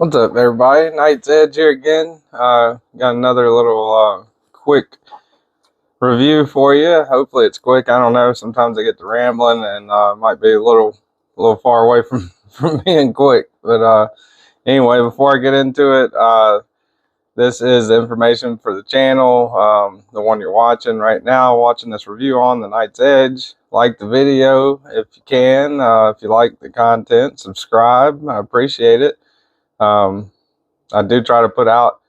What's up, everybody? Knight's Edge here again. Got another little quick review for you. Hopefully it's quick. I don't know. Sometimes I get to rambling and it might be a little far away from being quick. But anyway, before I get into it, this is information for the channel, the one you're watching right now, watching this review on, the Knight's Edge. Like the video if you can. If you like the content, subscribe. I appreciate it. I do try to put out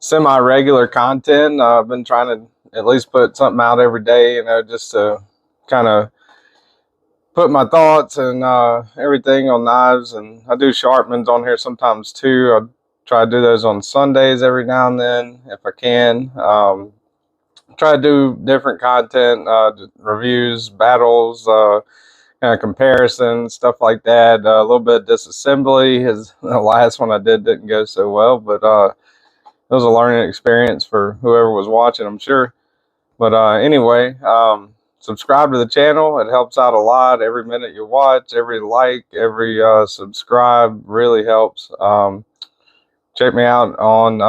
semi-regular content. I've been trying to at least put something out every day, just to kind of put my thoughts and everything on knives. And I do Sharpmans on here sometimes too. I try to do those on Sundays every now and then if I can. Try to do different content, reviews, battles, kind of comparisons, stuff like that. A little bit of disassembly. The last one I didn't go so well, but it was a learning experience for whoever was watching, I'm sure. But anyway, subscribe to the channel. It helps out a lot. Every minute you watch, every like, every subscribe really helps. Check me out on,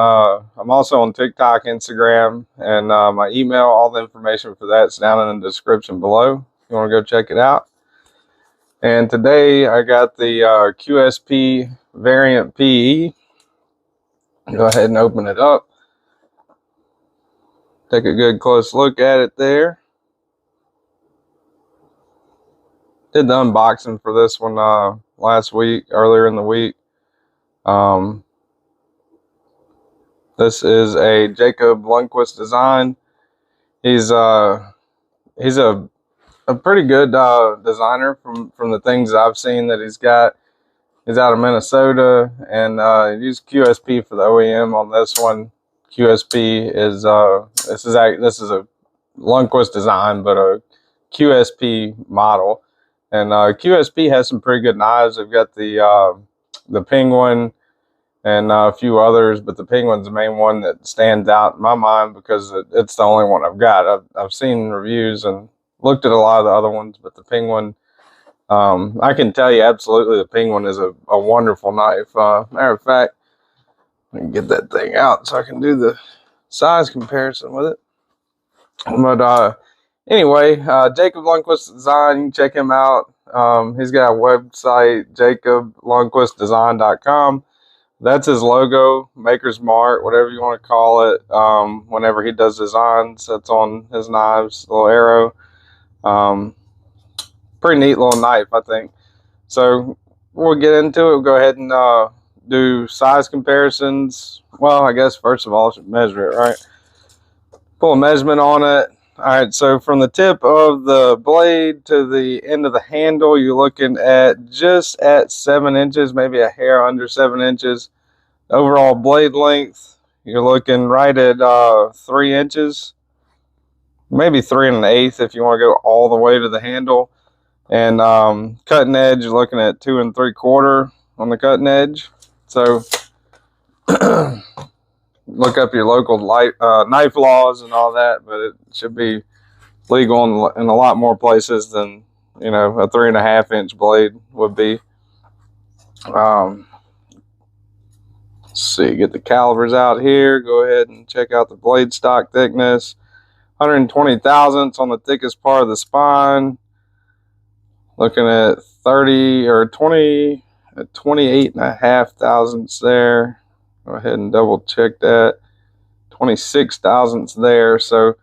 I'm also on TikTok, Instagram, and my email. All the information for that's down in the description below. You want to go check it out. And today I got the QSP Variant PE. Go ahead and open it up. Take a good close look at it there. Did the unboxing for this one last week, earlier in the week. This is a Jacob Lundquist design. He's a pretty good designer from the things I've seen that he's got. He's out of Minnesota, and he used QSP for the OEM on this one. QSP is this is a Lundquist design, but a QSP model. And QSP has some pretty good knives. They've got the Penguin and a few others, but the Penguin's the main one that stands out in my mind because it's the only one I've got. I've seen reviews and looked at a lot of the other ones, but the Penguin, I can tell you absolutely the Penguin is a wonderful knife. Matter of fact, I can get that thing out so I can do the size comparison with it. But anyway, Jacob Lundquist Design, you can check him out. He's got a website, jacoblundquistdesign.com. That's his logo, Maker's Mark, whatever you want to call it. Whenever he does designs, that's on his knives, little arrow. Pretty neat little knife, I think. So we'll get into it. We'll go ahead and do size comparisons. Well, I guess first of all I should measure it, right? Pull a measurement on it. All right, so from the tip of the blade to the end of the handle, you're looking at just at 7 inches, maybe a hair under 7 inches. Overall blade length, you're looking right at 3 inches, maybe 3 1/8 if you want to go all the way to the handle. And cutting edge, you're looking at 2 3/4 on the cutting edge. So look up your local knife laws and all that, but it should be legal in a lot more places than, you know, a 3 1/2 inch blade would be. Let's see, get the calibers out here. Go ahead and check out the blade stock thickness. 120 thousandths on the thickest part of the spine. Looking at 28 and a half thousandths there. Go ahead and double check that. 26 thousandths there. So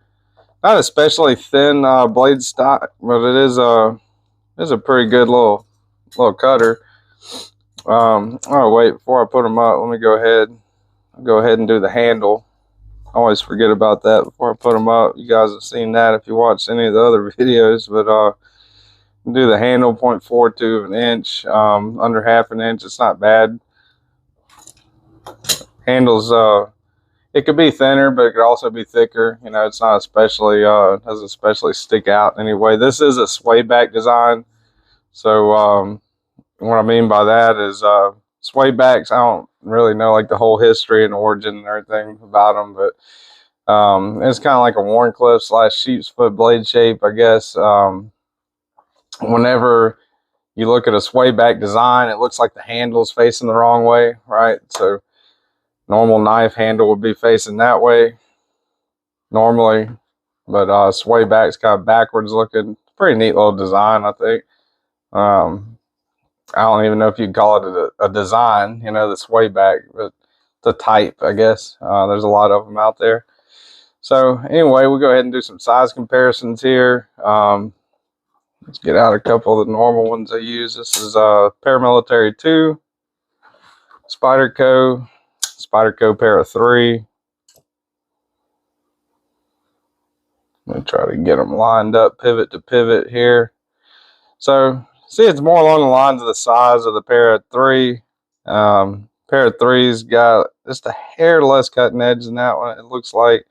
not especially thin blade stock, but it is a pretty good little cutter. Oh wait, before I put them up, let me go ahead and do the handle. I always forget about that before I put them up. You guys have seen that if you watched any of the other videos, but do the handle, 0.42 of an inch, under 1/2 inch. It's not bad. Handles, it could be thinner, but it could also be thicker. You know, it's not especially doesn't especially stick out anyway. This is a sway back design, so what I mean by that is sway backs, I don't really know like the whole history and origin and everything about them, but it's kind of like a Warncliffe / sheep's foot blade shape, I guess. Whenever you look at a sway back design, it looks like the handle's facing the wrong way, right? So normal knife handle would be facing that way normally, but sway back's kind of backwards looking. Pretty neat little design, I think. I don't even know if you'd call it a design, you know, the sway back, but the type, I guess. There's a lot of them out there. So anyway, we'll go ahead and do some size comparisons here. Let's get out a couple of the normal ones I use. This is Paramilitary 2, Spyderco pair of 3. Let me try to get them lined up pivot to pivot here. So see, it's more along the lines of the size of the pair of 3. Pair of 3's got just a hair less cutting edge than that one. It looks like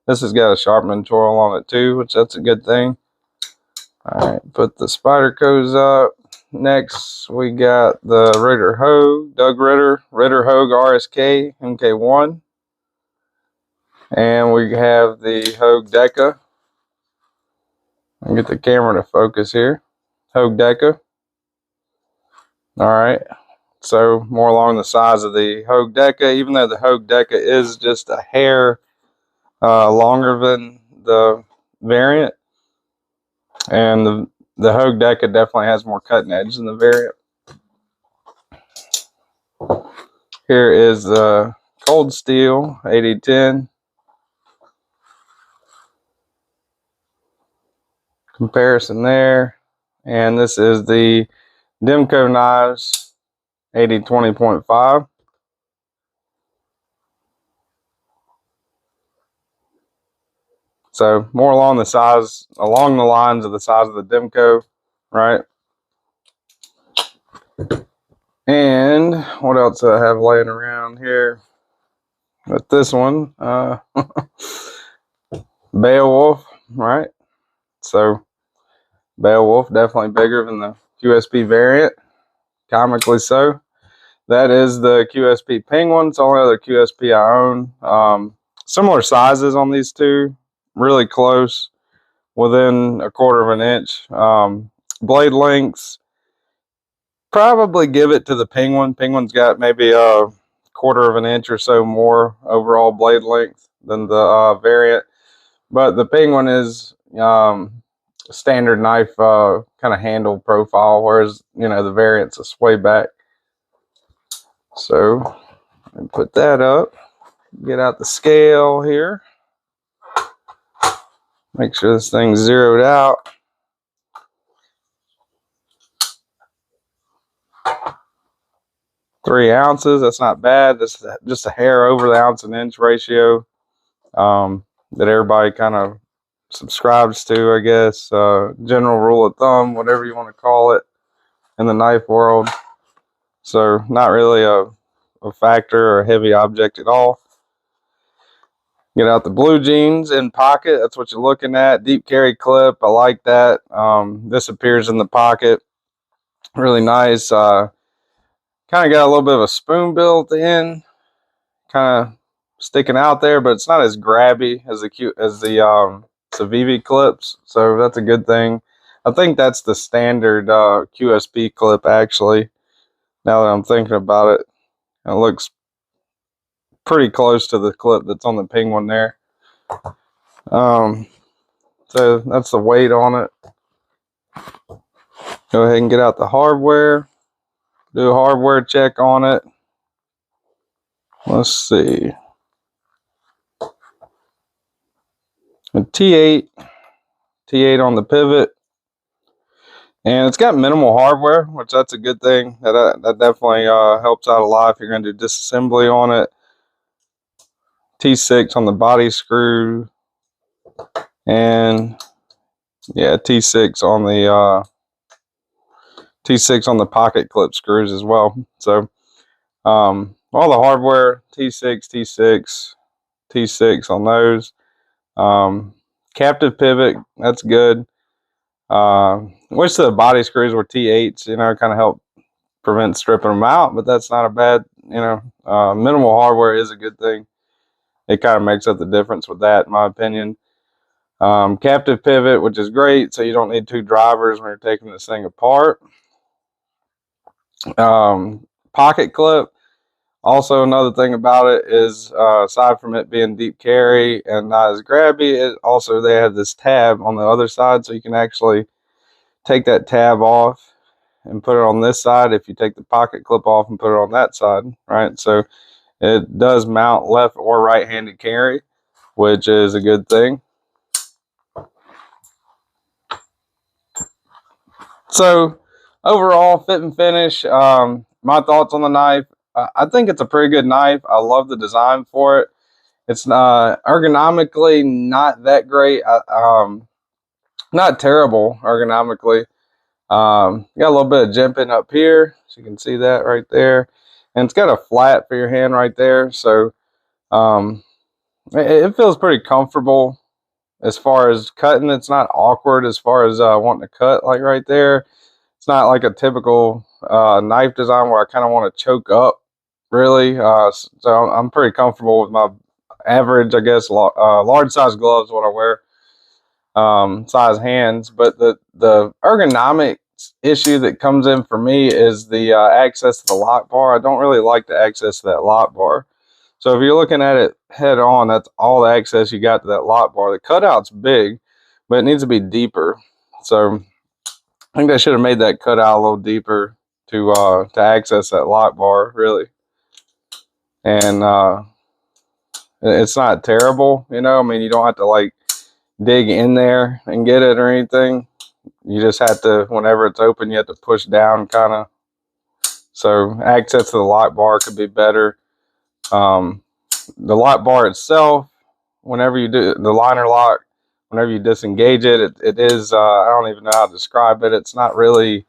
this has got a sharpening tool on it too, which that's a good thing. All right, put the Spydercos up. Next, we got the Ritter Hogue, Doug Ritter Hogue RSK MK1. And we have the Hogue Deca. I'll get the camera to focus here. Hogue Deca. All right, so more along the size of the Hogue Deca, even though the Hogue Deca is just a hair longer than the variant. And the Hogue Deca definitely has more cutting edge than the variant. Here is the Cold Steel 8010. Comparison there. And this is the Demco Knives 8020.5. So more along the lines of the size of the Demco, right? And what else do I have laying around here? With this one, Beowulf, right? So Beowulf definitely bigger than the QSP variant, comically so. That is the QSP Penguin. It's the only other QSP I own. Similar sizes on these two, really close, within a quarter of an inch. Blade lengths, probably give it to the Penguin. Penguin's got maybe a quarter of an inch or so more overall blade length than the variant, but the Penguin is standard knife kind of handle profile, whereas the variant's a sway back. So put that up, get out the scale here, make sure this thing's zeroed out. Three ounces, that's not bad. That's just a hair over the ounce and inch ratio that everybody kind of subscribes to, I guess. General rule of thumb, whatever you want to call it in the knife world. So not really a factor or a heavy object at all. Get out the blue jeans in pocket. That's what you're looking at. Deep carry clip. I like that. This appears in the pocket. Really nice. Kind of got a little bit of a spoon bill at the end, kind of sticking out there, but it's not as grabby as the Civivi clips, so that's a good thing. I think that's the standard QSP clip, actually. Now that I'm thinking about it, it looks pretty close to the clip that's on the Penguin there. So that's the weight on it. Go ahead and get out the hardware. Do a hardware check on it. Let's see. A T8 on the pivot, and it's got minimal hardware, which that's a good thing. That definitely helps out a lot if you're going to do disassembly on it. T6 on the body screw, and yeah, T6 on the pocket clip screws as well. So all the hardware, T6 on those. Captive pivot, that's good. Wish the body screws were T8s, kind of help prevent stripping them out, but that's not a bad, minimal hardware is a good thing. It kind of makes up the difference with that, in my opinion. Captive pivot, which is great, so you don't need two drivers when you're taking this thing apart. Pocket clip. Also, another thing about it is, aside from it being deep carry and not as grabby, it also, they have this tab on the other side, so you can actually take that tab off and put it on this side if you take the pocket clip off and put it on that side, right? So it does mount left or right-handed carry, which is a good thing. So overall, fit and finish, my thoughts on the knife, I think it's a pretty good knife. I love the design for it. It's ergonomically not that great, not terrible ergonomically. Got a little bit of jimping up here, so you can see that right there, and it's got a flat for your hand right there, so it feels pretty comfortable as far as cutting. It's not awkward as far as wanting to cut, like right there. It's not like a typical knife design where I kind of want to choke up, really. So I'm pretty comfortable with my average, I guess, large size gloves, what I wear, size hands. But the ergonomics issue that comes in for me is the access to the lock bar. I don't really like the access to that lock bar. So if you're looking at it head on, that's all the access you got to that lock bar. The cutout's big, but it needs to be deeper. So I think they should have made that cutout a little deeper to access that lock bar, really. And it's not terrible, you know. I mean, you don't have to like dig in there and get it or anything. You just have to, whenever it's open, you have to push down, kind of. So access to the lock bar could be better. The lock bar itself, whenever you do the liner lock, whenever you disengage it, it is, I don't even know how to describe it. It's not really,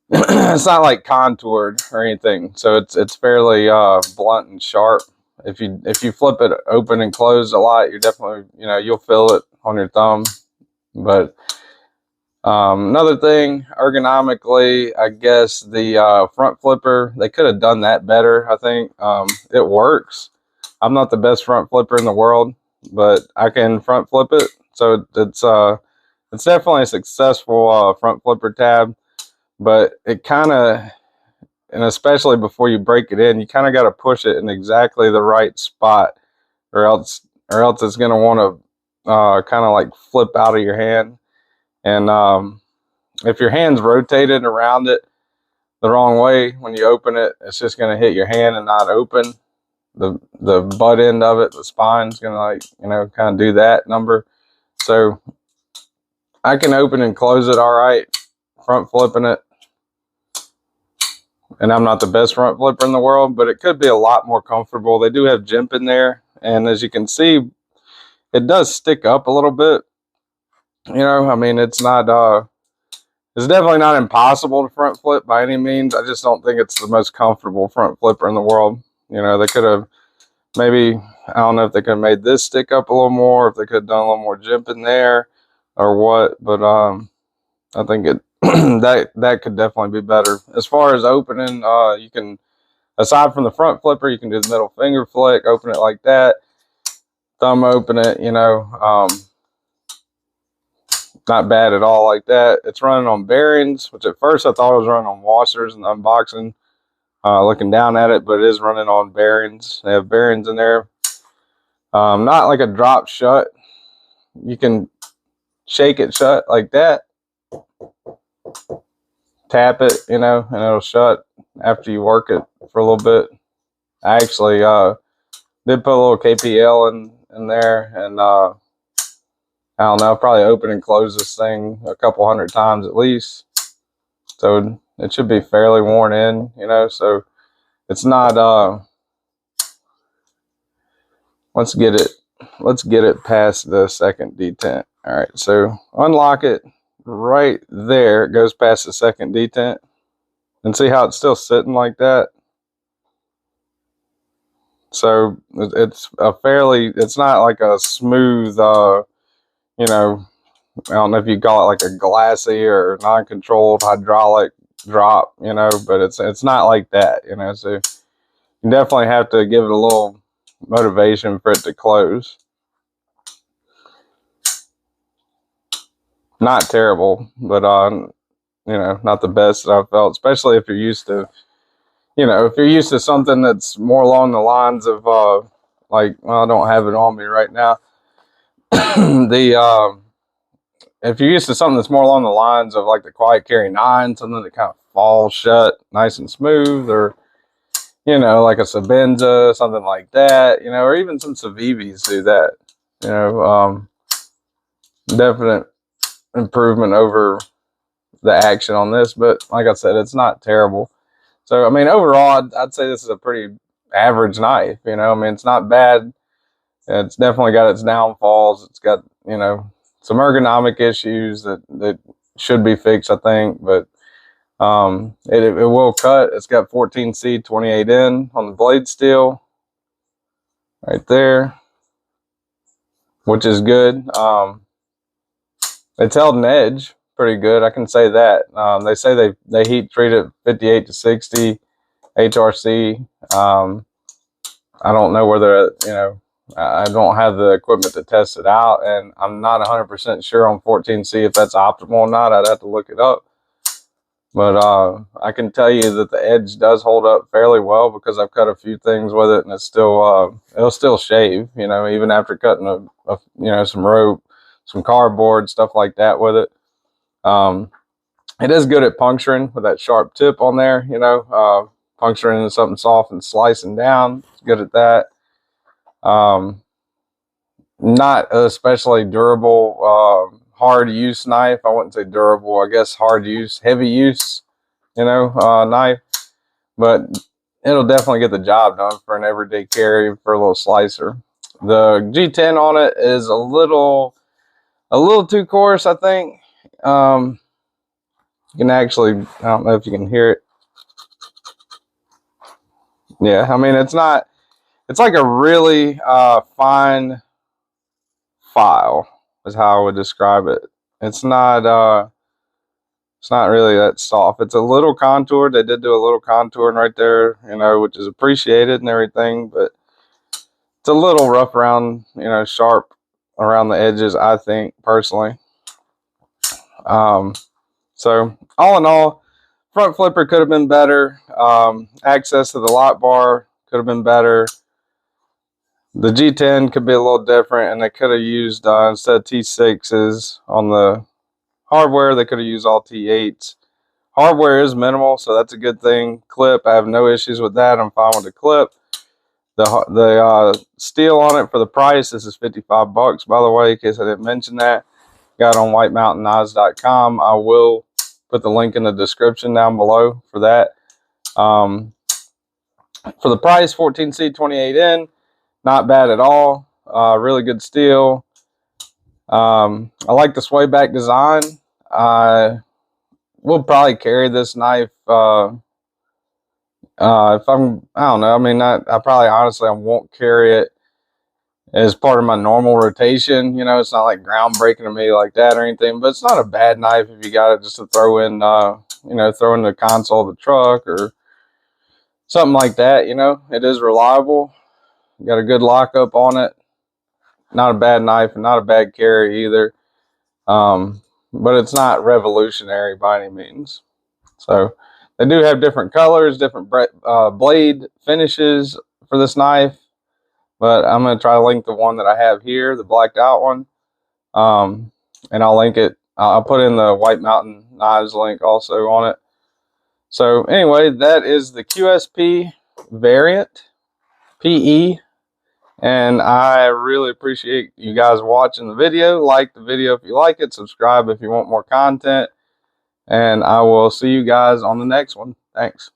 it's not like contoured or anything. So it's fairly blunt and sharp. If you flip it open and close a lot, you're definitely, you know, you'll feel it on your thumb. But another thing, ergonomically, I guess the front flipper, they could have done that better. I think it works. I'm not the best front flipper in the world, but I can front flip it. So it's definitely a successful front flipper tab. But it kind of, and especially before you break it in, you kind of got to push it in exactly the right spot, or else it's going to want to kind of like flip out of your hand. And if your hand's rotated around it the wrong way when you open it, it's just going to hit your hand and not open. The butt end of it, the spine's going to, like, you know, kind of do that number. So I can open and close it all right, front flipping it. And I'm not the best front flipper in the world, but it could be a lot more comfortable. They do have jimp in there, and as you can see, it does stick up a little bit. You know, I mean, it's not it's definitely not impossible to front flip by any means. I just don't think it's the most comfortable front flipper in the world. You know, they could have maybe, I don't know if they could have made this stick up a little more, if they could have done a little more jimp in there or what, but I think it that could definitely be better. As far as opening, you can, aside from the front flipper, you can do the middle finger flick, open it like that, thumb open it, you know, not bad at all like that. It's running on bearings, which at first I thought it was running on washers and unboxing, looking down at it, but it is running on bearings. They have bearings in there. Not like a drop shut. You can shake it shut like that, tap it, you know, and it'll shut after you work it for a little bit. I actually did put a little KPL in there, and I don't know, probably open and close this thing a couple hundred times at least. So it should be fairly worn in, you know, so it's not let's get it past the second detent. All right, so unlock it right there. It goes past the second detent, and see how it's still sitting like that. So it's it's not like a smooth, you know, I don't know if you call it like a glassy or non-controlled hydraulic drop, you know, but it's not like that, you know. So you definitely have to give it a little motivation for it to close. Not terrible, but not the best that I've felt, especially if you're used to, if you're used to something that's more along the lines of, like, well, I don't have it on me right now. If you're used to something that's more along the lines of like the Quiet Carry 9, something that kind of falls shut nice and smooth, or, like a Sabenza, something like that, or even some Civivis do that, definite improvement over the action on this. But like I said, it's not terrible. So, I mean, overall, I'd say this is a pretty average knife, I mean, it's not bad. It's definitely got its downfalls. It's got, some ergonomic issues that should be fixed, I think, but it will cut. It's got 14C 28N on the blade steel right there, which is good. It's held an edge pretty good, I can say that. They say they heat treat it 58 to 60 HRC. I don't know whether, I don't have the equipment to test it out, and I'm not 100% sure on 14C if that's optimal or not. I'd have to look it up. But I can tell you that the edge does hold up fairly well, because I've cut a few things with it, and it's still it'll still shave, even after cutting some rope, some cardboard, stuff like that with it. It is good at puncturing with that sharp tip on there, puncturing into something soft and slicing down. It's good at that. Not especially durable, hard use knife. I wouldn't say durable, I guess hard use, heavy use, knife, but it'll definitely get the job done for an everyday carry, for a little slicer. The G10 on it is a little too coarse, I think. You can actually, I don't know if you can hear it. Yeah, I mean, it's like a really fine file is how I would describe it. It's not really that soft. It's a little contoured. They did do a little contouring right there, which is appreciated and everything, but it's a little rough around, sharp around the edges, I think, personally. So all in all, front flipper could have been better. Access to the lock bar could have been better. The G10 could be a little different, and they could have used, instead of T6s on the hardware, they could have used all T8s. Hardware is minimal, so that's a good thing. Clip, I have no issues with that. I'm fine with the clip. The steel on it, for the price, this is 55 bucks, by the way, in case I didn't mention that. Got it on whitemountainknives.com. I will put the link in the description down below for that. For the price, 14C 28N, not bad at all. Really good steel. I like the sway back design. We'll probably carry this knife if I don't know. I mean, I probably honestly I won't carry it as part of my normal rotation. It's not like groundbreaking to me like that or anything, but it's not a bad knife if you got it just to throw in, throw in the console of the truck or something like that. It is reliable. Got a good lockup on it. Not a bad knife and not a bad carry either. But it's not revolutionary by any means. So they do have different colors, different blade finishes for this knife. But I'm going to try to link the one that I have here, the blacked out one. And I'll link it. I'll put in the White Mountain Knives link also on it. So anyway, that is the QSP Variant PE. And I really appreciate you guys watching the video. Like the video if you like it. Subscribe if you want more content. And I will see you guys on the next one. Thanks.